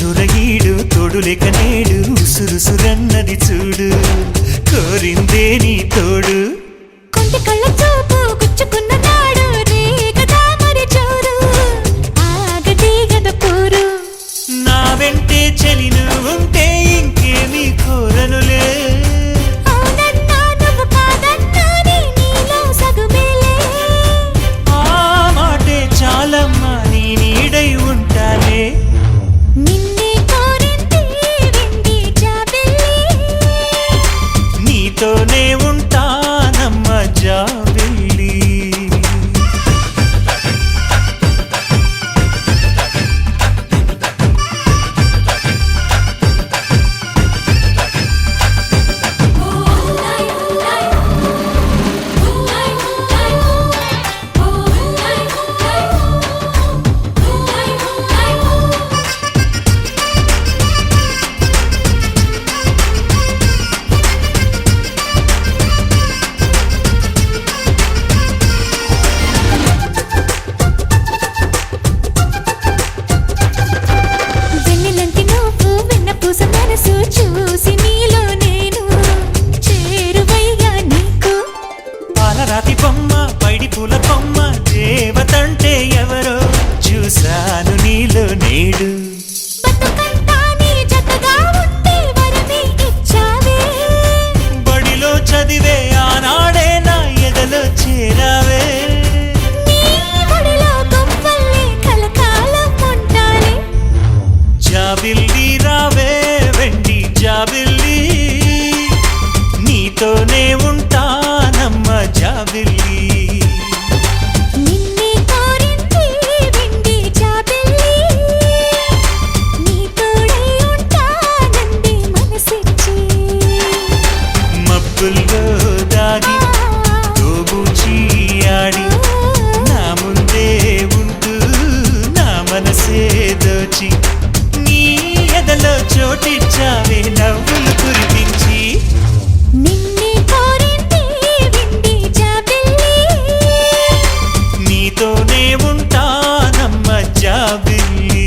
ఉసరురగీడు తోడులేక నేడు ఉసురుసురన్నది చూడు కోరిందే నీ తోడు కొంటి కళ్ళ చూపు గుచ్చుకున్న నాడు రేగదా మరి చూడు ఆగది గద పూరు నా వెంటే చెలిను ఉంటే ఇంకేమీ కోరనులే అవునన్నా నువ్వు కాదన్నా నీలో సగుమేలే ఆ మాటే చాలమ్మా నీ నీడై ఉంటాలే నిన్నే కోరింది వెండి జాబిల్లి నీతోనే ఉంటానమ్మ జాబిల్లి వెన్నెలంటి నువ్వు వెన్నపూస మనసు చూసి నీలో నేను చేరువయ్యా నీకు పాలరాతి బొమ్మ పైడి పూల కొమ్మ దేవతంటే ఎవరో చూశాను నీలో నేడు బతుకంతా నీ జతగా ఉంటే వరమే ఇచ్చావే బడిలో చదివే ఆనాడే నా ఎదలో చేరావే నీ ఒడిలో గొప్పల్లే కలకాలం ఉంటాలే జాబిల్లి రావే వెండి జాబిల్లి నీతోనే ఉంటానమ్మ జాబిల్లి నిన్నే కోరింది వెండి జాబిల్లి నీ తోడై ఉంటానంది మనసిచ్చి మబ్బుల్లో దాగి దోబూచి ఆడి నా ముందే ఉంటూ నా మనసే దోచి నీ ఎదలో చోటిచ్చావే నవ్వులు కురిపించి నిన్నే కోరింది వెండి జాబిల్లి నీతోనే ఉంటానమ్మ జాబిల్లి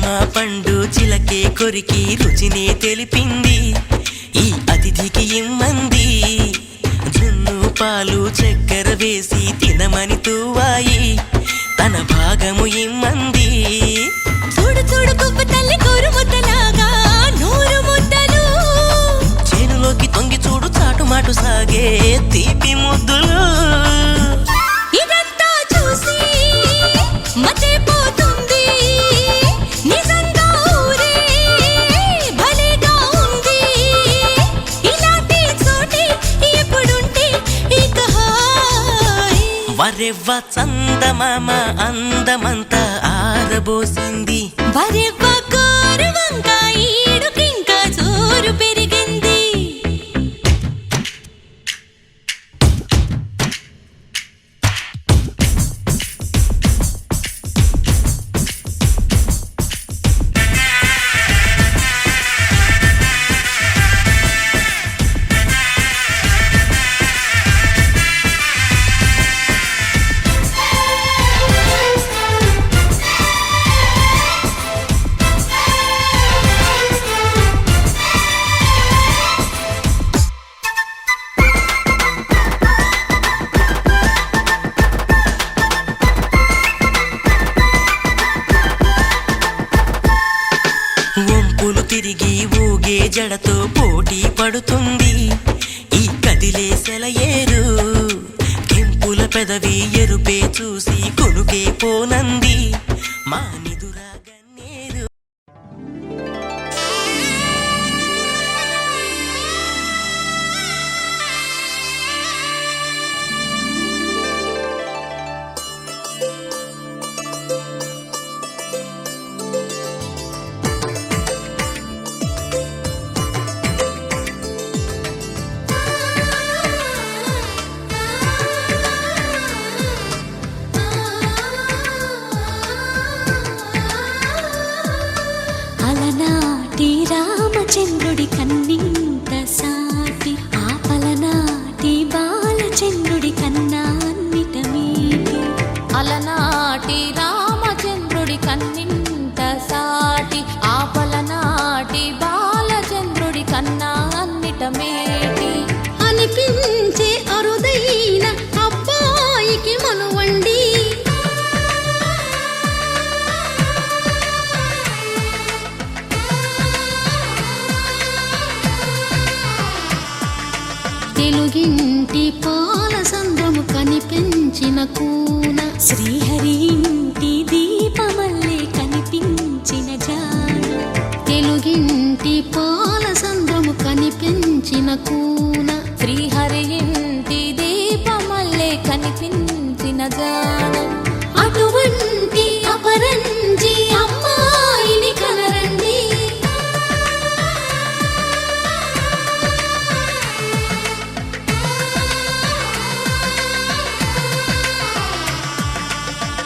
పండు చిలకే కొరికి రుచినే తెలిపింది ఈ అతిథికి ఇమ్మంది జున్ను పాలు చక్కెర వేసి తినమని తూవాయి తన భాగము ఇమ్మంది చూడు చూడు కుప్ప తల్లి కోరు ముద్దలాగా నూరు ముద్దలు చేనులోకి తొంగి చూడు చాటుమాటు సాగే తీపి ముద్దులు ఇదంతా చూసి మతిపోతుంది నిజంగా ఊరే భలేగా ఉంది ఇలాంటి చోటి ఎప్పుడుంటే ఇక హాయ్ వరెవ్వ చందమామ అందమంతా ఆరబోసింది వరెవ్వ కోరు వంకాయ ఈడుకింకా జోరు పెరిగింది వంపులు తిరిగి ఊగే జడతో పోటీ పడుతుంది ఈ కదిలే సెలయేరు కెంపుల పెదవి ఎరుపే చూసి కొనుకే పోనంది మా నిదురా గన్నేరు అలనాటి రామచంద్రుడి కన్నింత సాటి ఆపలనాటి బాలచంద్రుడి కన్నా అన్నిట మీటి అలనాటి రామచంద్రుడి కన్నింత సాటి ఆపలనాటి బాలచంద్రుడి కన్నా అన్నిట మేటి అనిపించే అరుదైన అబ్బాయికి మనువండి తెలుగింటి పాల సంద్రము కనిపించిన కూన శ్రీహరి ఇంటి దీపమల్లే కనిపించిన జాన తెలుగింటి పాల సంద్రము కనిపించిన కూన శ్రీహరి ఇంటి దీపమల్లే కనిపించిన జాన అటువంటి అపరంజి అమ్మాయిని కనరండి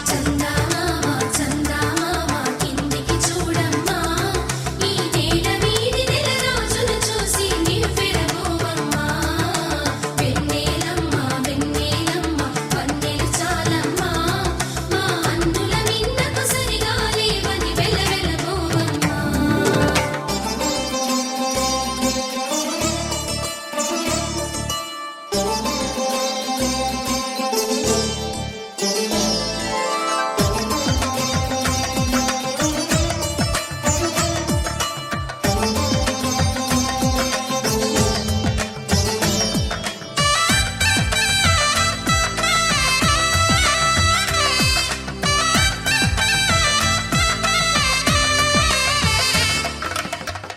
చందమామ చందమామ కిందికి చూడమ్మా ఈ నేల వీడి నెల రోజులు చూసి నివ్వెరబోవమ్మా వెన్నెలమ్మ వెన్నెలమ్మ వన్నెలు చాలమ్మా మా అన్నుల మిన్నకు సరిగా లేవని వెలవెలబోవమ్మా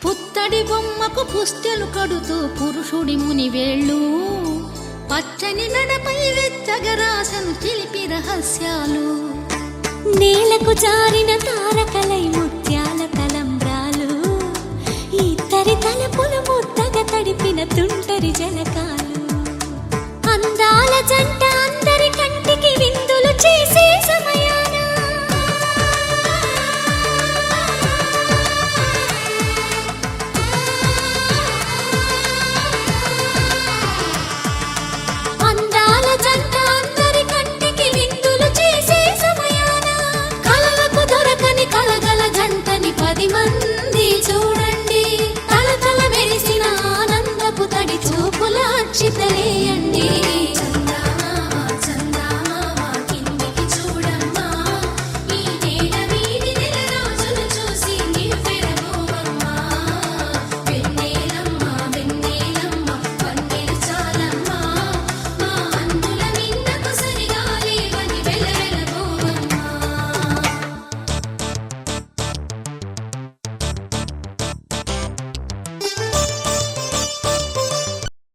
పుత్తడి బొమ్మకు పుస్తెలు కడుతూ పురుషుడి ముని వేళ్ళు పచ్చని నడపై వెచ్చగరాసను చిలిపి రహస్యాలు నేలకు జారిన తార